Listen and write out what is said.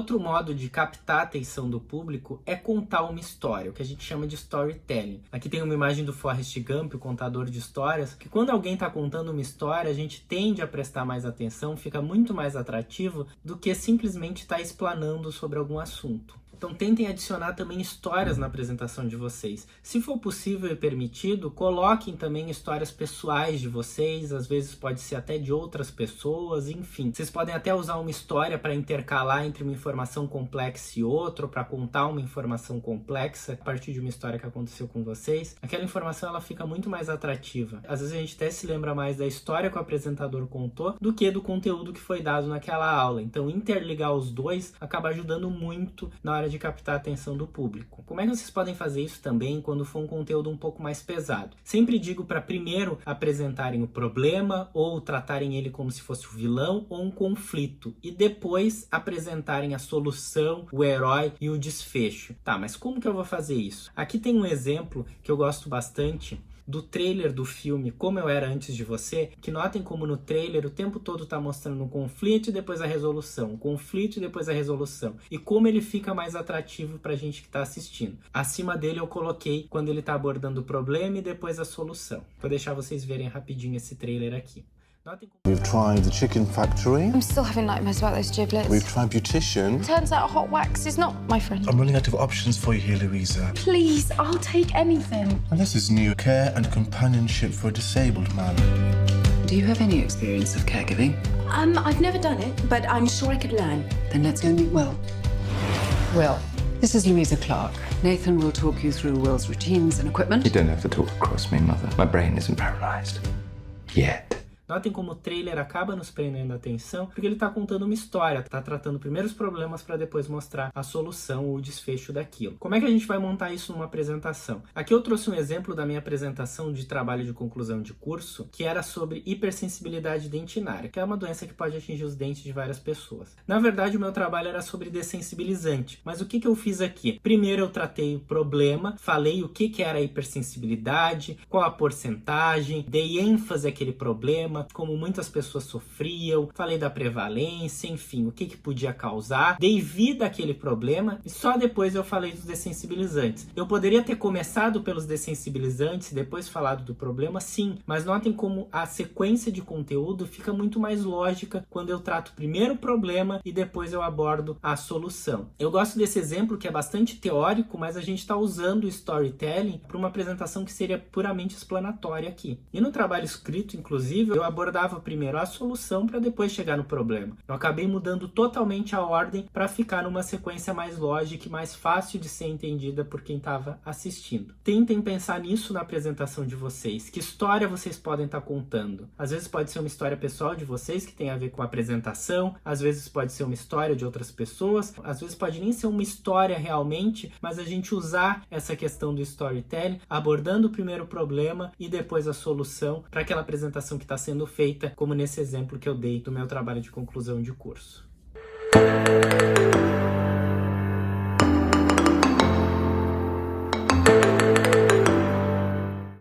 outro modo de captar a atenção do público é contar uma história, o que a gente chama de storytelling. Aqui tem uma imagem do Forrest Gump, o contador de histórias, que quando alguém está contando uma história, a gente tende a prestar mais atenção, fica muito mais atrativo do que simplesmente estar explanando sobre algum assunto. Então tentem adicionar também histórias na apresentação de vocês. Se for possível e permitido, coloquem também histórias pessoais de vocês, às vezes pode ser até de outras pessoas, enfim. Vocês podem até usar uma história para intercalar entre uma informação complexa e outra, para contar uma informação complexa a partir de uma história que aconteceu com vocês. Aquela informação ela fica muito mais atrativa. Às vezes a gente até se lembra mais da história que o apresentador contou do que do conteúdo que foi dado naquela aula. Então interligar os dois acaba ajudando muito na hora de captar a atenção do público. Como é que vocês podem fazer isso também quando for um conteúdo um pouco mais pesado? Sempre digo para primeiro apresentarem o problema ou tratarem ele como se fosse o vilão ou um conflito e depois apresentarem a solução, o herói e o desfecho. Tá, mas como que eu vou fazer isso? Aqui tem um exemplo que eu gosto bastante do trailer do filme Como Eu Era Antes de Você, que notem como no trailer o tempo todo tá mostrando um conflito e depois a resolução, um conflito e depois a resolução, e como ele fica mais atrativo pra gente que tá assistindo. Acima dele eu coloquei quando ele tá abordando o problema e depois a solução. Vou deixar vocês verem rapidinho esse trailer aqui. We've tried the chicken factory. I'm still having nightmares about those giblets. We've tried beautician. Turns out hot wax is not my friend. I'm running out of options for you here, Louisa. Please, I'll take anything. And this is new care and companionship for a disabled man. Do you have any experience of caregiving? I've never done it, but I'm sure I could learn. Then let's go meet Will. Will, this is Louisa Clark. Nathan will talk you through Will's routines and equipment. You don't have to talk across me, Mother. My brain isn't paralyzed. Yet. Notem como o trailer acaba nos prendendo a atenção, porque ele está contando uma história, está tratando primeiro os problemas para depois mostrar a solução ou o desfecho daquilo. Como é que a gente vai montar isso numa apresentação? Aqui eu trouxe um exemplo da minha apresentação de trabalho de conclusão de curso, que era sobre hipersensibilidade dentinária, que é uma doença que pode atingir os dentes de várias pessoas. Na verdade, o meu trabalho era sobre dessensibilizante, mas o que eu fiz aqui? Primeiro eu tratei o problema, falei o que era a hipersensibilidade, qual a porcentagem, dei ênfase àquele problema, como muitas pessoas sofriam, falei da prevalência, enfim, o que podia causar, dei vida àquele problema e só depois eu falei dos dessensibilizantes. Eu poderia ter começado pelos dessensibilizantes e depois falado do problema, sim, mas notem como a sequência de conteúdo fica muito mais lógica quando eu trato primeiro o problema e depois eu abordo a solução. Eu gosto desse exemplo que é bastante teórico, mas a gente está usando o storytelling para uma apresentação que seria puramente explanatória aqui. E no trabalho escrito, inclusive, eu abordava primeiro a solução para depois chegar no problema. Eu acabei mudando totalmente a ordem para ficar numa sequência mais lógica e mais fácil de ser entendida por quem estava assistindo. Tentem pensar nisso na apresentação de vocês. Que história vocês podem estar contando? Às vezes pode ser uma história pessoal de vocês que tem a ver com a apresentação, às vezes pode ser uma história de outras pessoas, às vezes pode nem ser uma história realmente, mas a gente usar essa questão do storytelling, abordando o primeiro problema e depois a solução para aquela apresentação que está sendo feita, como nesse exemplo que eu dei do meu trabalho de conclusão de curso.